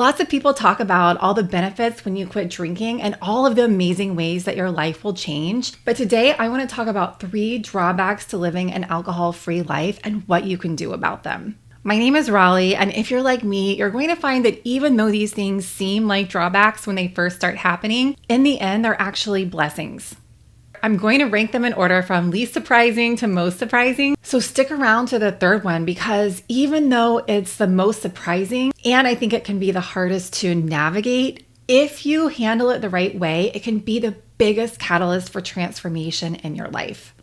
Lots of people talk about all the benefits when you quit drinking and all of the amazing ways that your life will change. But today I want to talk about 3 drawbacks to living an alcohol-free life and what you can do about them. My name is Raleigh, and if you're like me, you're going to find that even though these things seem like drawbacks when they first start happening, in the end, they're actually blessings. I'm going to rank them in order from least surprising to most surprising. So stick around to the third one, because even though it's the most surprising, and I think it can be the hardest to navigate, if you handle it the right way, it can be the biggest catalyst for transformation in your life.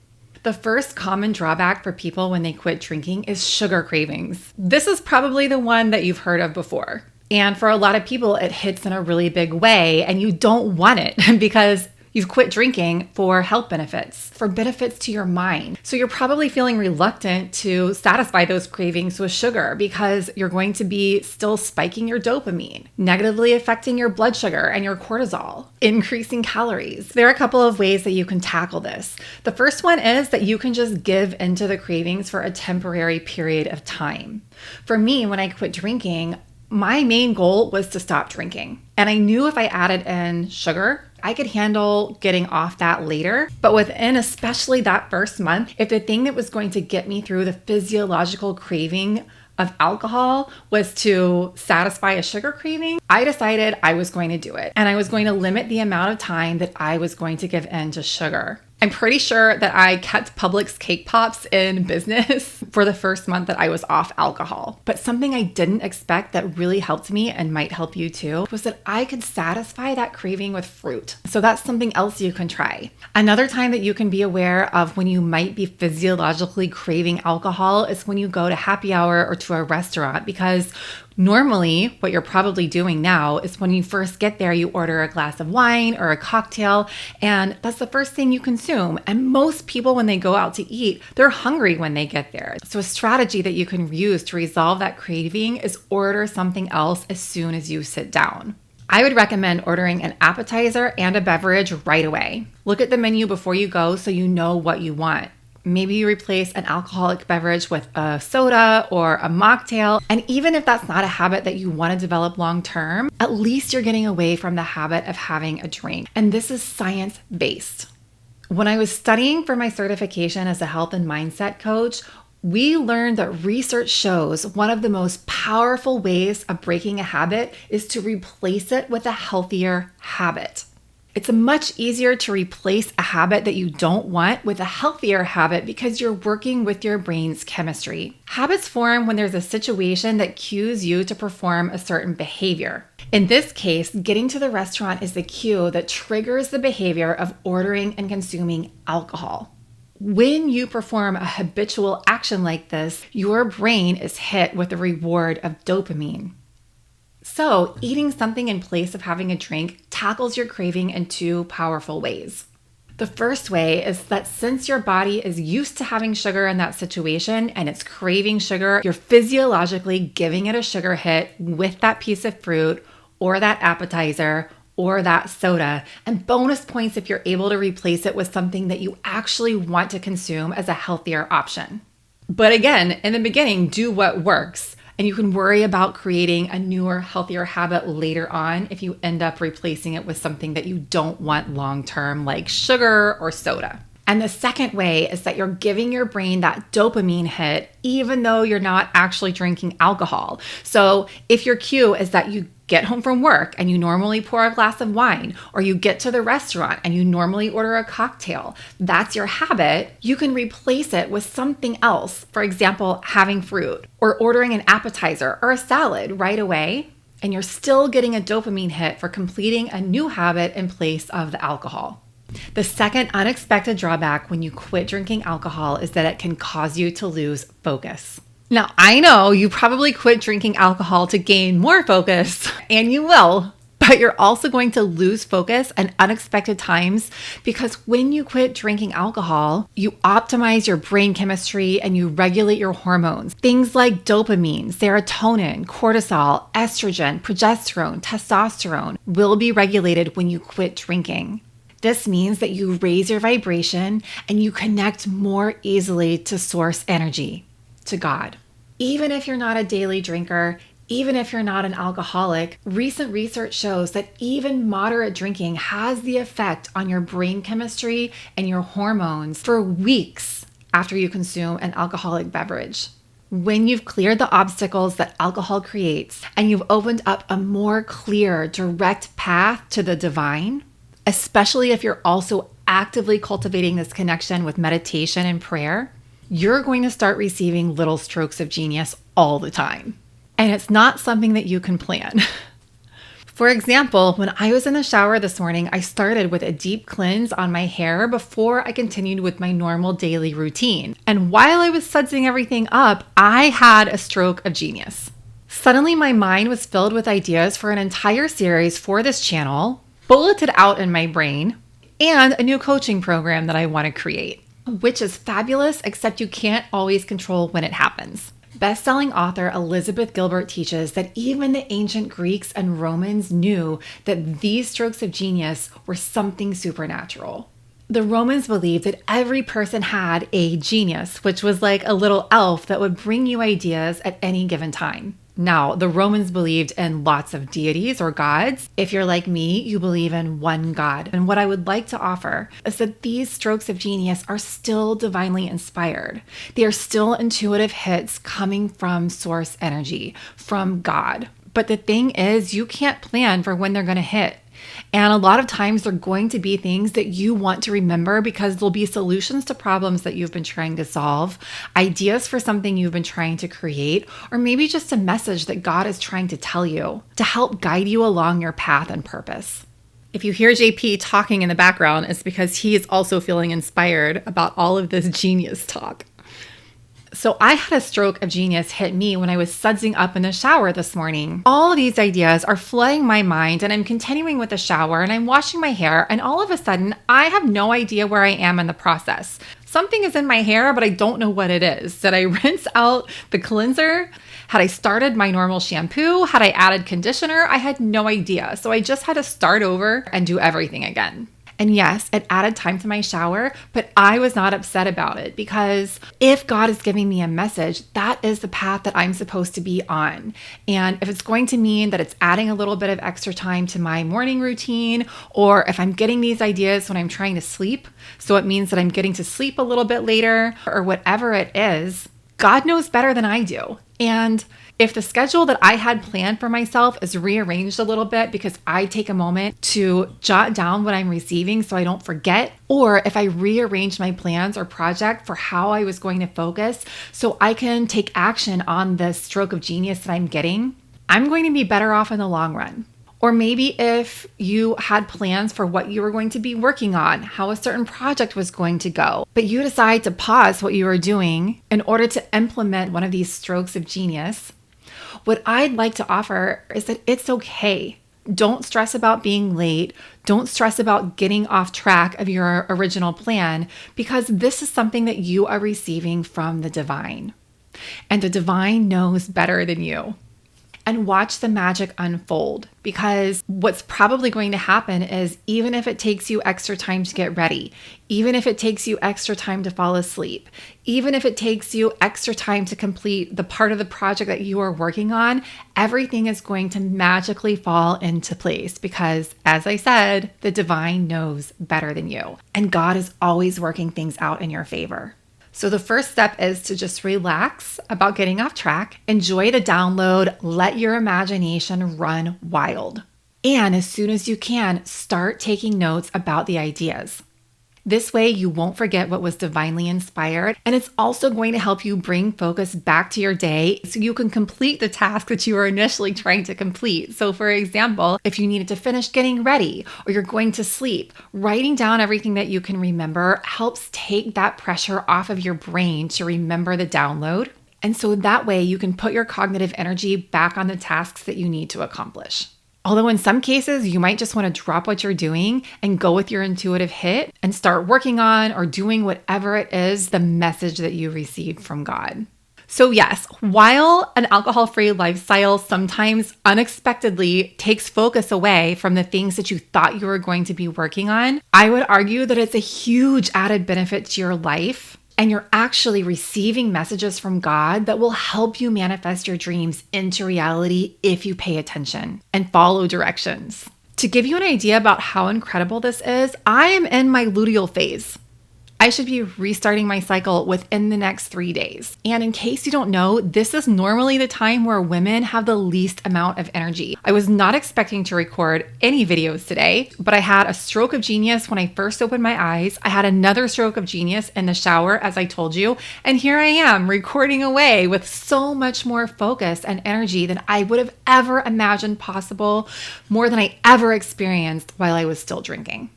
The first common drawback for people when they quit drinking is sugar cravings. This is probably the one that you've heard of before. And for a lot of people, it hits in a really big way, and you don't want it because you've quit drinking for health benefits, for benefits to your mind. So you're probably feeling reluctant to satisfy those cravings with sugar because you're going to be still spiking your dopamine, negatively affecting your blood sugar and your cortisol, increasing calories. There are a couple of ways that you can tackle this. The first one is that you can just give into the cravings for a temporary period of time. For me, when I quit drinking, my main goal was to stop drinking. And I knew if I added in sugar, I could handle getting off that later. But within especially that first month, if the thing that was going to get me through the physiological craving of alcohol was to satisfy a sugar craving, I decided I was going to do it. And I was going to limit the amount of time that I was going to give in to sugar. I'm pretty sure that I kept Publix cake pops in business for the first month that I was off alcohol. But something I didn't expect that really helped me and might help you too was that I could satisfy that craving with fruit. So that's something else you can try. Another time that you can be aware of when you might be physiologically craving alcohol is when you go to happy hour or to a restaurant, because normally, what you're probably doing now is when you first get there, you order a glass of wine or a cocktail, and that's the first thing you consume. And most people, when they go out to eat, they're hungry when they get there. So a strategy that you can use to resolve that craving is order something else as soon as you sit down. I would recommend ordering an appetizer and a beverage right away. Look at the menu before you go so you know what you want. Maybe you replace an alcoholic beverage with a soda or a mocktail. And even if that's not a habit that you want to develop long term, at least you're getting away from the habit of having a drink. And this is science-based. When I was studying for my certification as a health and mindset coach, we learned that research shows one of the most powerful ways of breaking a habit is to replace it with a healthier habit. It's much easier to replace a habit that you don't want with a healthier habit because you're working with your brain's chemistry. Habits form when there's a situation that cues you to perform a certain behavior. In this case, getting to the restaurant is the cue that triggers the behavior of ordering and consuming alcohol. When you perform a habitual action like this, your brain is hit with the reward of dopamine. So, eating something in place of having a drink tackles your craving in 2 powerful ways. The first way is that since your body is used to having sugar in that situation and it's craving sugar, you're physiologically giving it a sugar hit with that piece of fruit or that appetizer or that soda, and bonus points if you're able to replace it with something that you actually want to consume as a healthier option. But again, in the beginning, do what works. And you can worry about creating a newer, healthier habit later on if you end up replacing it with something that you don't want long-term, like sugar or soda. And the second way is that you're giving your brain that dopamine hit, even though you're not actually drinking alcohol. So if your cue is that you get home from work and you normally pour a glass of wine, or you get to the restaurant and you normally order a cocktail, that's your habit, you can replace it with something else. For example, having fruit or ordering an appetizer or a salad right away, and you're still getting a dopamine hit for completing a new habit in place of the alcohol. The second unexpected drawback when you quit drinking alcohol is that it can cause you to lose focus. Now, I know you probably quit drinking alcohol to gain more focus, and you will, but you're also going to lose focus at unexpected times because when you quit drinking alcohol, you optimize your brain chemistry and you regulate your hormones. Things like dopamine, serotonin, cortisol, estrogen, progesterone, testosterone will be regulated when you quit drinking. This means that you raise your vibration and you connect more easily to source energy, to God. Even if you're not a daily drinker, Even if you're not an alcoholic, recent research shows that even moderate drinking has the effect on your brain chemistry and your hormones for weeks after you consume an alcoholic beverage. When you've cleared the obstacles that alcohol creates and you've opened up a more clear, direct path to the divine, especially if you're also actively cultivating this connection with meditation and prayer, you're going to start receiving little strokes of genius all the time. And it's not something that you can plan. For example, when I was in the shower this morning, I started with a deep cleanse on my hair before I continued with my normal daily routine. And while I was sudsing everything up, I had a stroke of genius. Suddenly, my mind was filled with ideas for an entire series for this channel, bulleted out in my brain, and a new coaching program that I want to create, which is fabulous, except you can't always control when it happens. Best-selling author Elizabeth Gilbert teaches that even the ancient Greeks and Romans knew that these strokes of genius were something supernatural. The Romans believed that every person had a genius, which was like a little elf that would bring you ideas at any given time. Now, the Romans believed in lots of deities or gods. If you're like me, you believe in one God. And what I would like to offer is that these strokes of genius are still divinely inspired. They are still intuitive hits coming from source energy, from God. But the thing is, you can't plan for when they're going to hit. And a lot of times they're going to be things that you want to remember because they'll be solutions to problems that you've been trying to solve, ideas for something you've been trying to create, or maybe just a message that God is trying to tell you to help guide you along your path and purpose. If you hear JP talking in the background, it's because he is also feeling inspired about all of this genius talk. So I had a stroke of genius hit me when I was sudsing up in the shower this morning. All of these ideas are flooding my mind, and I'm continuing with the shower and I'm washing my hair, and all of a sudden I have no idea where I am in the process. Something is in my hair, but I don't know what it is. Did I rinse out the cleanser? Had I started my normal shampoo? Had I added conditioner? I had no idea. So I just had to start over and do everything again. And yes, it added time to my shower, but I was not upset about it because if God is giving me a message, that is the path that I'm supposed to be on. And if it's going to mean that it's adding a little bit of extra time to my morning routine, or if I'm getting these ideas when I'm trying to sleep, so it means that I'm getting to sleep a little bit later, or whatever it is, God knows better than I do. And if the schedule that I had planned for myself is rearranged a little bit because I take a moment to jot down what I'm receiving so I don't forget, or if I rearrange my plans or project for how I was going to focus so I can take action on the stroke of genius that I'm getting, I'm going to be better off in the long run. Or maybe if you had plans for what you were going to be working on, how a certain project was going to go, but you decide to pause what you were doing in order to implement one of these strokes of genius, what I'd like to offer is that it's okay. Don't stress about being late. Don't stress about getting off track of your original plan, because this is something that you are receiving from the divine. And the divine knows better than you. And watch the magic unfold, because what's probably going to happen is even if it takes you extra time to get ready, even if it takes you extra time to fall asleep, even if it takes you extra time to complete the part of the project that you are working on, everything is going to magically fall into place because, as I said, the divine knows better than you. And God is always working things out in your favor. So the first step is to just relax about getting off track, enjoy the download, let your imagination run wild. And as soon as you can, start taking notes about the ideas. This way you won't forget what was divinely inspired, and it's also going to help you bring focus back to your day so you can complete the task that you were initially trying to complete. So for example, if you needed to finish getting ready or you're going to sleep, writing down everything that you can remember helps take that pressure off of your brain to remember the download. And so that way you can put your cognitive energy back on the tasks that you need to accomplish. Although in some cases, you might just want to drop what you're doing and go with your intuitive hit and start working on or doing whatever it is, the message that you received from God. So yes, while an alcohol-free lifestyle sometimes unexpectedly takes focus away from the things that you thought you were going to be working on, I would argue that it's a huge added benefit to your life And you're actually receiving messages from God that will help you manifest your dreams into reality if you pay attention and follow directions. To give you an idea about how incredible this is, I am in my luteal phase. I should be restarting my cycle within the next 3 days. And in case you don't know, this is normally the time where women have the least amount of energy. I was not expecting to record any videos today, but I had a stroke of genius when I first opened my eyes. I had another stroke of genius in the shower, as I told you. And here I am recording away with so much more focus and energy than I would have ever imagined possible, more than I ever experienced while I was still drinking.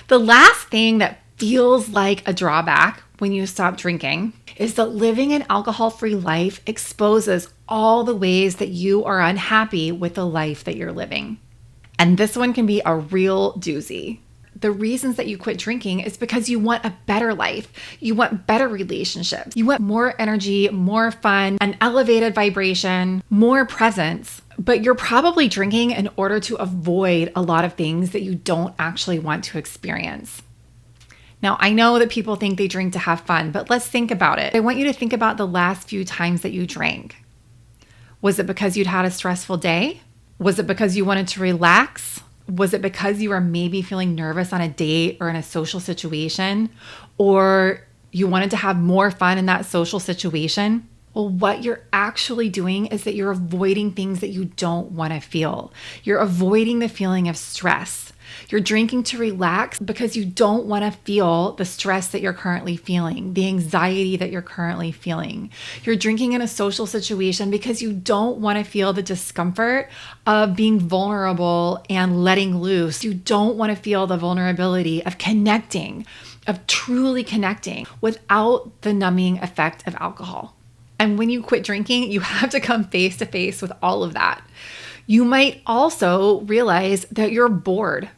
The last thing that feels like a drawback when you stop drinking is that living an alcohol-free life exposes all the ways that you are unhappy with the life that you're living. And this one can be a real doozy. The reasons that you quit drinking is because you want a better life. You want better relationships. You want more energy, more fun, an elevated vibration, more presence. But you're probably drinking in order to avoid a lot of things that you don't actually want to experience. Now, I know that people think they drink to have fun, but let's think about it. I want you to think about the last few times that you drank. Was it because you'd had a stressful day? Was it because you wanted to relax? Was it because you were maybe feeling nervous on a date or in a social situation? Or you wanted to have more fun in that social situation? Well, what you're actually doing is that you're avoiding things that you don't want to feel. You're avoiding the feeling of stress. You're drinking to relax because you don't want to feel the stress that you're currently feeling, the anxiety that you're currently feeling. You're drinking in a social situation because you don't want to feel the discomfort of being vulnerable and letting loose. You don't want to feel the vulnerability of connecting, of truly connecting without the numbing effect of alcohol. And when you quit drinking, you have to come face to face with all of that. You might also realize that you're bored.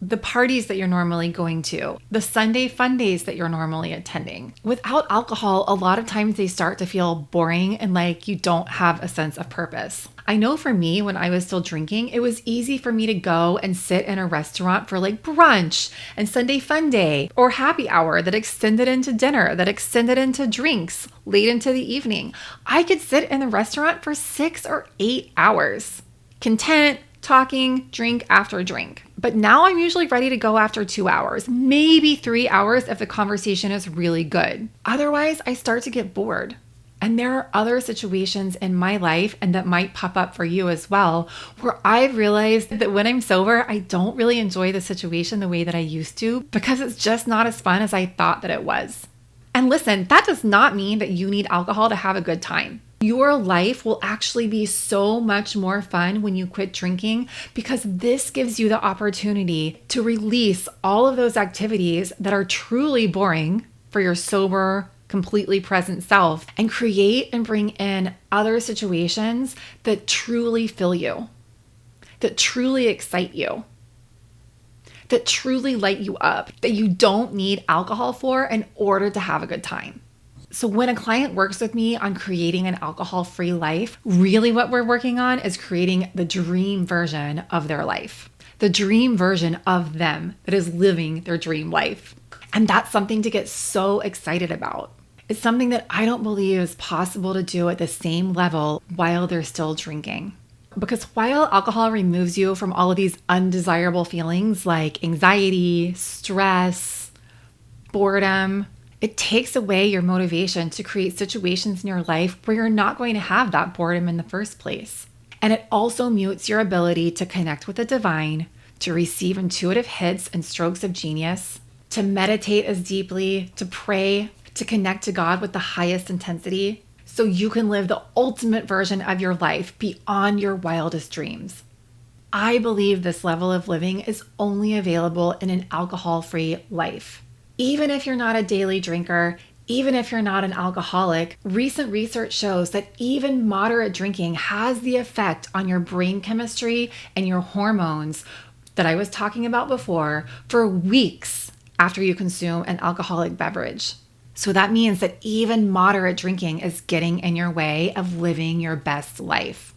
The parties that you're normally going to, the Sunday fun days that you're normally attending. Without alcohol, a lot of times they start to feel boring and like you don't have a sense of purpose. I know for me, when I was still drinking, it was easy for me to go and sit in a restaurant for like brunch and Sunday fun day or happy hour that extended into dinner, that extended into drinks late into the evening. I could sit in the restaurant for 6 or 8 hours, content, talking, drink after drink. But now I'm usually ready to go after 2 hours, maybe 3 hours if the conversation is really good. Otherwise, I start to get bored. And there are other situations in my life, and that might pop up for you as well, where I've realized that when I'm sober, I don't really enjoy the situation the way that I used to because it's just not as fun as I thought that it was. And listen, that does not mean that you need alcohol to have a good time. Your life will actually be so much more fun when you quit drinking because this gives you the opportunity to release all of those activities that are truly boring for your sober, completely present self and create and bring in other situations that truly fill you, that truly excite you, that truly light you up, that you don't need alcohol for in order to have a good time. So when a client works with me on creating an alcohol-free life, really what we're working on is creating the dream version of their life, the dream version of them that is living their dream life. And that's something to get so excited about. It's something that I don't believe is possible to do at the same level while they're still drinking. Because while alcohol removes you from all of these undesirable feelings like anxiety, stress, boredom, it takes away your motivation to create situations in your life where you're not going to have that boredom in the first place. And it also mutes your ability to connect with the divine, to receive intuitive hits and strokes of genius, to meditate as deeply, to pray, to connect to God with the highest intensity, so you can live the ultimate version of your life beyond your wildest dreams. I believe this level of living is only available in an alcohol-free life. Even if you're not a daily drinker, even if you're not an alcoholic, recent research shows that even moderate drinking has the effect on your brain chemistry and your hormones that I was talking about before for weeks after you consume an alcoholic beverage. So that means that even moderate drinking is getting in your way of living your best life.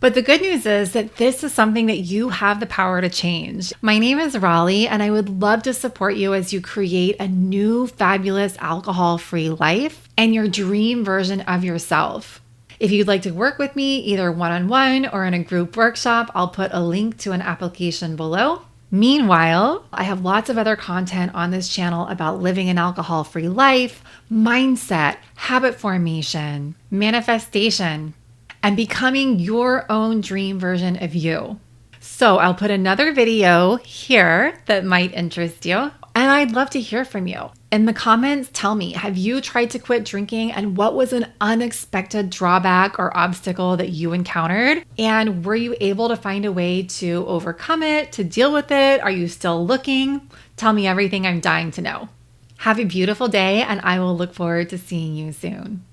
But the good news is that this is something that you have the power to change. My name is Raleigh, and I would love to support you as you create a new, fabulous, alcohol-free life and your dream version of yourself. If you'd like to work with me, either one-on-one or in a group workshop, I'll put a link to an application below. Meanwhile, I have lots of other content on this channel about living an alcohol-free life, mindset, habit formation, manifestation, and becoming your own dream version of you. So I'll put another video here that might interest you, and I'd love to hear from you. In the comments, tell me, have you tried to quit drinking, and what was an unexpected drawback or obstacle that you encountered? And were you able to find a way to overcome it, to deal with it? Are you still looking? Tell me everything. I'm dying to know. Have a beautiful day, and I will look forward to seeing you soon.